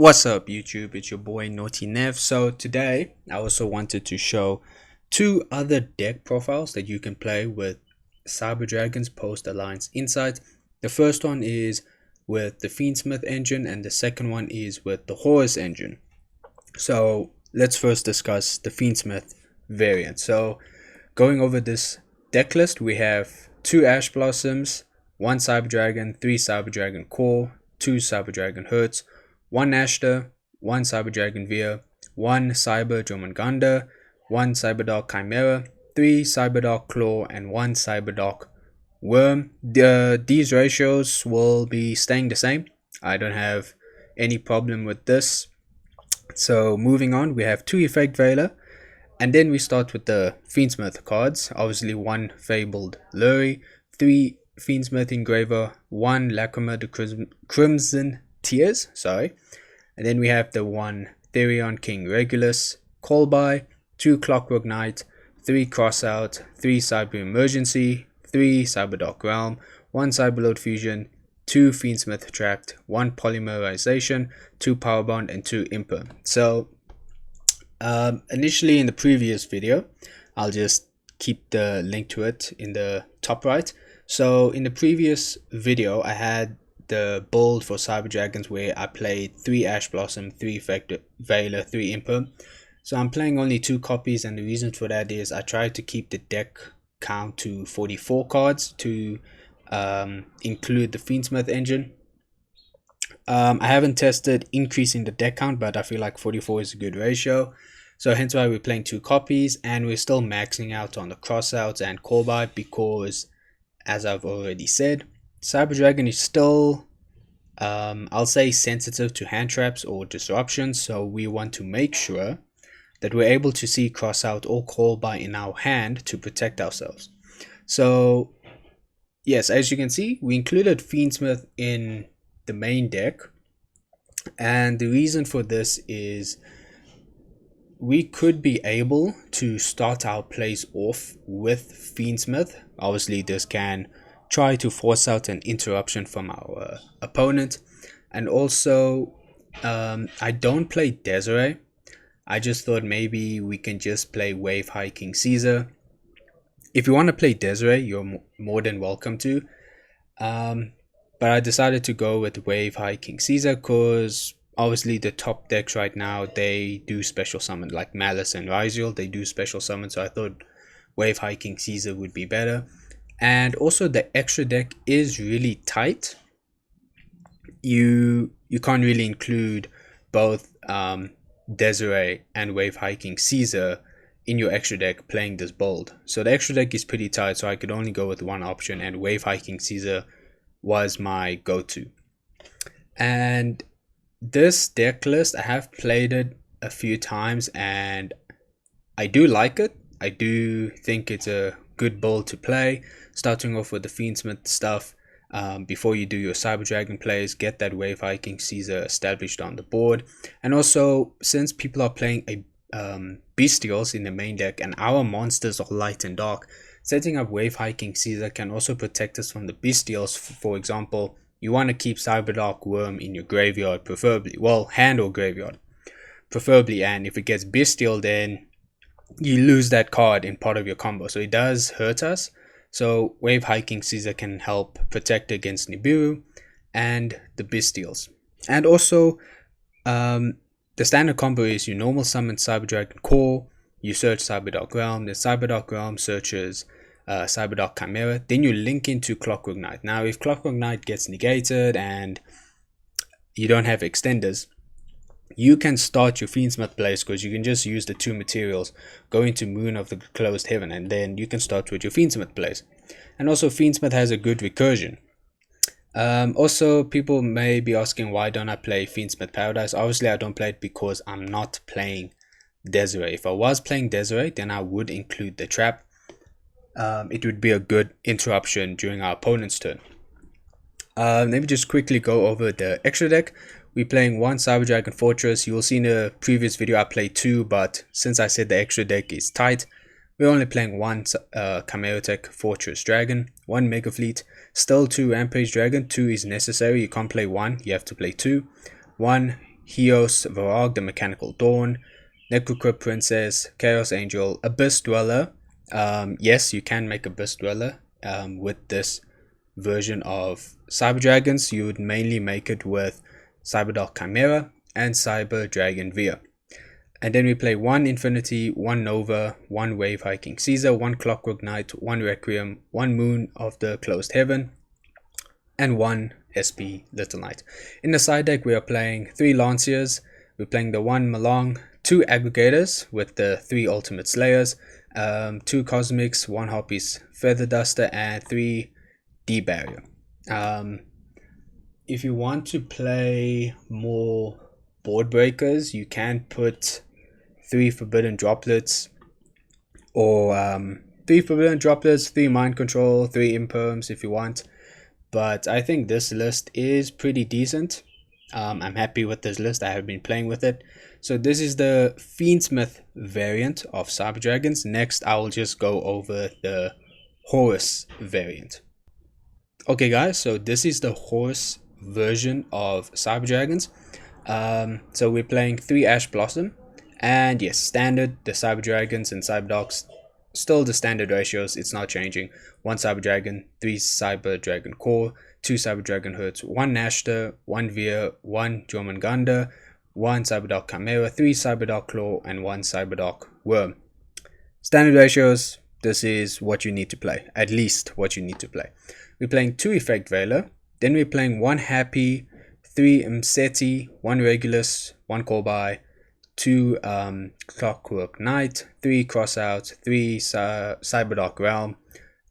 What's up YouTube, it's your boy Naughty Nev. So today I also wanted to show two other deck profiles that you can play with Cyber Dragon's Post Alliance Insight. The first one is with the Fiendsmith engine and the second one is with the Horus engine. So let's first discuss the Fiendsmith variant. So going over this deck list, we have two Ash Blossoms, one Cyber Dragon, three Cyber Dragon Core, two Cyber Dragon Hertz, one Ashter, one Cyber Dragon Veer, one Cyber Jormungandr, one Cyberdark Chimera, three Cyberdark Claw, and one Cyberdark Worm. These ratios will be staying the same. I don't have any problem with this. So moving on, we have two Effect Veiler, and then we start with the Fiendsmith cards. Obviously one Fabled Lurie, three Fiendsmith Engraver, one Lacrima the Crimson Tears, and then we have the one Therion King Regulus, Callby, two Clockwork Knight, three Crossout, three Cyber Emergency, three Cyberdark Realm, one Cyberlord Fusion, two Fiendsmith Trapped, one Polymerization, two Powerbond, and two Imper. So initially in the previous video, I'll just keep the link to it in the top right. So in the previous video I had the build for Cyber Dragons where I played 3 Ash Blossom, 3 Effect Veiler, 3 Imper. So I'm playing only 2 copies, and the reason for that is I tried to keep the deck count to 44 cards to include the Fiendsmith engine. I haven't tested increasing the deck count, but I feel like 44 is a good ratio. So hence why we're playing 2 copies, and we're still maxing out on the Crossouts and Callby because, as I've already said, Cyber Dragon is still, I'll say, sensitive to hand traps or disruptions, so we want to make sure that we're able to see Crossout or Callby in our hand to protect ourselves. So yes, as you can see, we included Fiendsmith in the main deck, and the reason for this is we could be able to start our plays off with Fiendsmith. Obviously this can try to force out an interruption from our opponent, and also I don't play Desiree. I just thought maybe we can just play Wave High King Caesar. If you want to play Desiree, you're more than welcome to, but I decided to go with Wave High King Caesar because obviously the top decks right now, they do special summon, like Malice and Ryziel, they do special summon, so I thought Wave High King Caesar would be better. And also the extra deck is really tight. You can't really include both Desiree and Wave High King Caesar in your extra deck playing this build. So the extra deck is pretty tight, so I could only go with one option, and Wave High King Caesar was my go-to. And this deck list, I have played it a few times and I do like it. I do think it's a good build to play, starting off with the Fiendsmith stuff. Before you do your Cyber Dragon plays, get that Wave High King Caesar established on the board. And also, since people are playing a Bestials in the main deck and our monsters are light and dark, setting up Wave High King Caesar can also protect us from the Bestials. For example, you want to keep Cyberdark Worm in your graveyard, preferably, well, hand or graveyard preferably, and if it gets Bestial, then you lose that card in part of your combo, so it does hurt us. So Wave High King Caesar can help protect against Nibiru and the Bestials. And also the standard combo is you normal summon Cyber Dragon Core, you search Cyberdark Realm, the Cyberdark Realm searches Cyberdark Chimera, then you link into Clockwork Knight. Now if Clockwork Knight gets negated and you don't have extenders, you can start your Fiendsmith plays because you can just use the 2 materials, go into Moon of the Closed Heaven, and then you can start with your Fiendsmith plays. And also Fiendsmith has a good recursion. Also, people may be asking, why don't I play Fiendsmith Paradise? Obviously I don't play it because I'm not playing Desiree. If I was playing Desiree, then I would include the trap. It would be a good interruption during our opponent's turn. Let me just quickly go over the extra deck. We're playing 1 Cyber Dragon Fortress. You will see in the previous video I played 2, but since I said the extra deck is tight, we're only playing 1 Chimera Tech Fortress Dragon, 1 Mega Fleet, still 2 Rampage Dragon. 2 is necessary, you can't play 1, you have to play 2. 1 Heos Varag, the Mechanical Dawn, Necrocrypt Princess, Chaos Angel, Abyss Dweller. Yes, you can make Abyss Dweller with this version of Cyber Dragons. You would mainly make it with Cyberdark Chimera and Cyber Dragon Veer. And then we play 1 Infinity, 1 Nova, 1 Wave Hiking Caesar, 1 Clockwork Knight, 1 Requiem, 1 Moon of the Closed Heaven, and 1 SP Little Knight. In the side deck, we are playing 3 Lanciers. We're playing the 1 Malong, 2 Aggregators with the 3 Ultimate Slayers, 2 Cosmics, 1 Harpy's Feather Duster, and 3 D-Barrier. If you want to play more board breakers, you can put 3 Forbidden Droplets, or 3 Forbidden Droplets, 3 Mind Control, 3 Imperms if you want. But I think this list is pretty decent. I'm happy with this list. I have been playing with it. So this is the Fiendsmith variant of Cyber Dragons. Next, I will just go over the Horus variant. Okay guys, so this is the Horus version of Cyber Dragons. So we're playing 3 Ash Blossom, and yes, standard, the Cyber Dragons and Cyber Dogs, still the standard ratios, it's not changing. 1 Cyber Dragon, 3 Cyber Dragon Core, 2 Cyber Dragon Hertz, 1 Nashter, 1 Veer, 1 Jormungandr, 1 Cyberdark Chimera, 3 Cyberdark Claw, and 1 Cyberdark Worm. Standard ratios, this is what you need to play, at least what you need to play. We're playing 2 Effect Veiler, then we're playing 1 Happy, 3 Mseti, 1 Regulus, 1 Kobai, 2 Clockwork Knight, 3 Crossout, 3 Cyberdark Realm,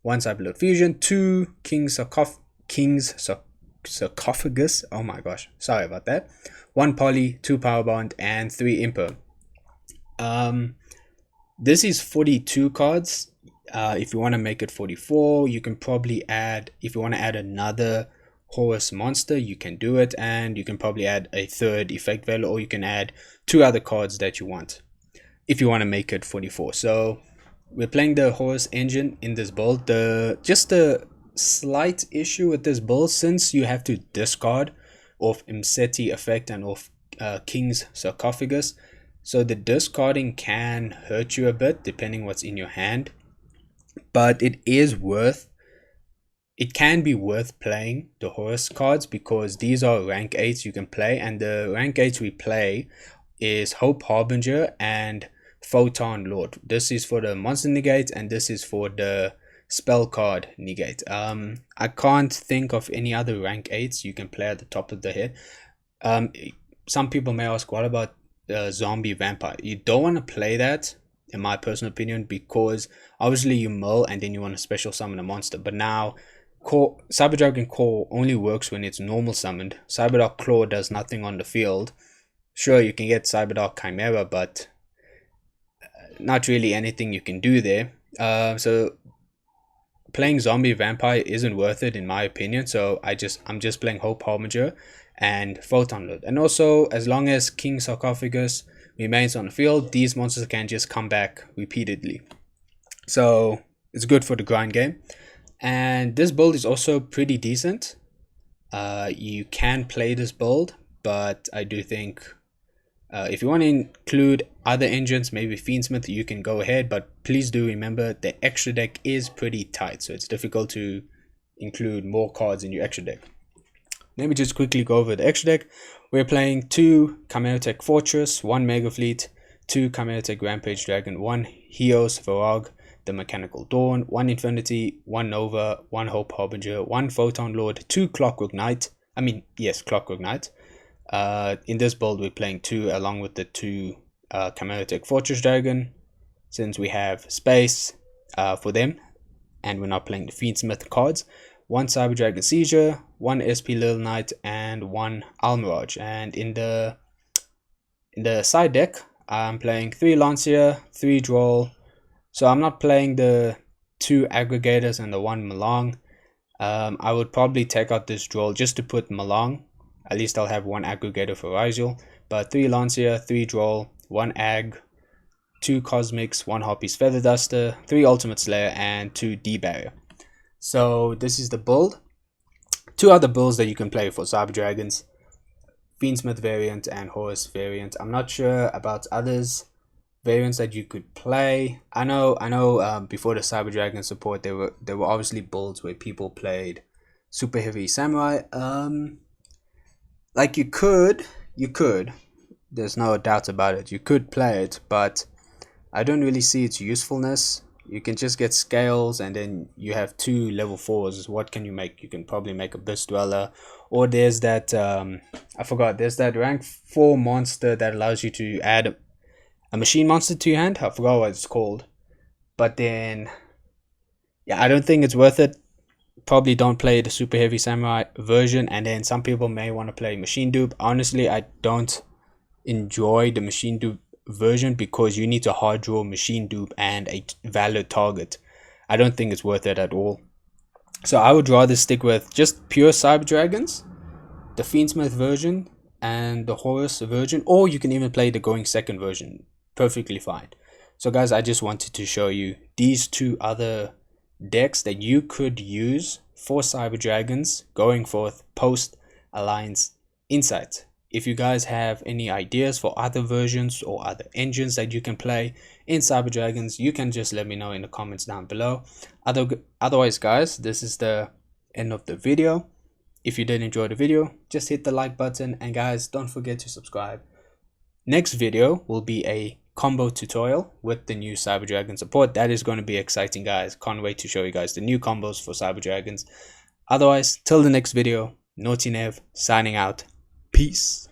1 Cyberlord Fusion, 2 King's Sarcophagus, oh my gosh, sorry about that, 1 Poly, 2 Power Bond, and 3 Imper. This is 42 cards. If you want to make it 44, you can probably add, if you want to add another Horus monster, you can do it, and you can probably add a 3rd Effect Veiler, or you can add 2 other cards that you want if you want to make it 44. So we're playing the Horus engine in this build. Just a slight issue with this build, since you have to discard off Mseti effect and off King's Sarcophagus, so the discarding can hurt you a bit depending what's in your hand, but it can be worth playing the Horus cards, because these are rank 8s you can play, and the rank 8s we play is Hope Harbinger and Photon Lord. This is for the monster negate, and this is for the spell card negate. I can't think of any other rank 8s you can play at the top of the head. Some people may ask, what about Zombie Vampire? You don't want to play that, in my personal opinion, because obviously you mill and then you want to special summon a monster, but now Cyber Dragon Core only works when it's normal summoned. Cyberdark Claw does nothing on the field. Sure, you can get Cyberdark Chimera, but not really anything you can do there. So playing Zombie Vampire isn't worth it in my opinion. So I'm just playing Hope Harbinger and Photon Lord. And also, as long as King Sarcophagus remains on the field, these monsters can just come back repeatedly. So it's good for the grind game. And this build is also pretty decent. You can play this build, but I do think if you want to include other engines, maybe Fiendsmith, you can go ahead, but please do remember the extra deck is pretty tight, so it's difficult to include more cards in your extra deck. Let me just quickly go over the extra deck. We're playing 2 Chimeratech Fortress, 1 Mega Fleet, 2 Chimeratech Rampage Dragon, 1 Heos Varag, the Mechanical Dawn, 1 Infinity, 1 Nova, 1 Hope Harbinger, 1 Photon Lord, 2 Clockwork Knight. Clockwork Knight. In this build, we're playing 2 along with the 2 Chimeratech Fortress Dragon, since we have space for them, and we're not playing the Fiendsmith cards. 1 Cyber Dragon Seizure, 1 SP Little Knight, and 1 Almirage. And in the side deck, I'm playing 3 Lancia, 3 Droll. So I'm not playing the 2 Aggregators and the 1 Malong. I would probably take out this Droll just to put Malong. At least I'll have 1 Aggregator for Ryzel. But 3 Lancia, 3 Droll, 1 Ag, 2 Cosmics, 1 Harpy's Feather Duster, 3 Ultimate Slayer, and 2 D-Barrier. So this is the build. 2 other builds that you can play for Cyber Dragons. Fiendsmith variant and Horus variant. I'm not sure about others variants that you could play. I know before the Cyber Dragon support, there were obviously builds where people played super heavy samurai. Like you could, there's no doubt about it, you could play it, but I don't really see its usefulness. You can just get scales, and then you have 2 level 4s. What can you make? You can probably make a Abyss Dweller, or there's that I forgot, there's that rank 4 monster that allows you to add a machine monster to your hand. I forgot what it's called, but then yeah, I don't think it's worth it. Probably don't play the super heavy samurai version, and then some people may want to play machine dupe. Honestly, I don't enjoy the machine dupe version because you need to hard draw machine dupe and a valid target. I don't think it's worth it at all. So I would rather stick with just pure Cyber Dragons, the Fiendsmith version and the Horus version, or you can even play the going second version, perfectly fine. So guys, I just wanted to show you these 2 other decks that you could use for Cyber Dragons going forth post Alliance Insight. If you guys have any ideas for other versions or other engines that you can play in Cyber Dragons, you can just let me know in the comments down below. Otherwise guys, this is the end of the video. If you did enjoy the video, just hit the like button, and guys, don't forget to subscribe. Next video will be a combo tutorial with the new Cyber Dragon support. That is going to be exciting, guys. Can't wait to show you guys the new combos for Cyber Dragons. Otherwise, till the next video, Naughty Nev signing out. Peace.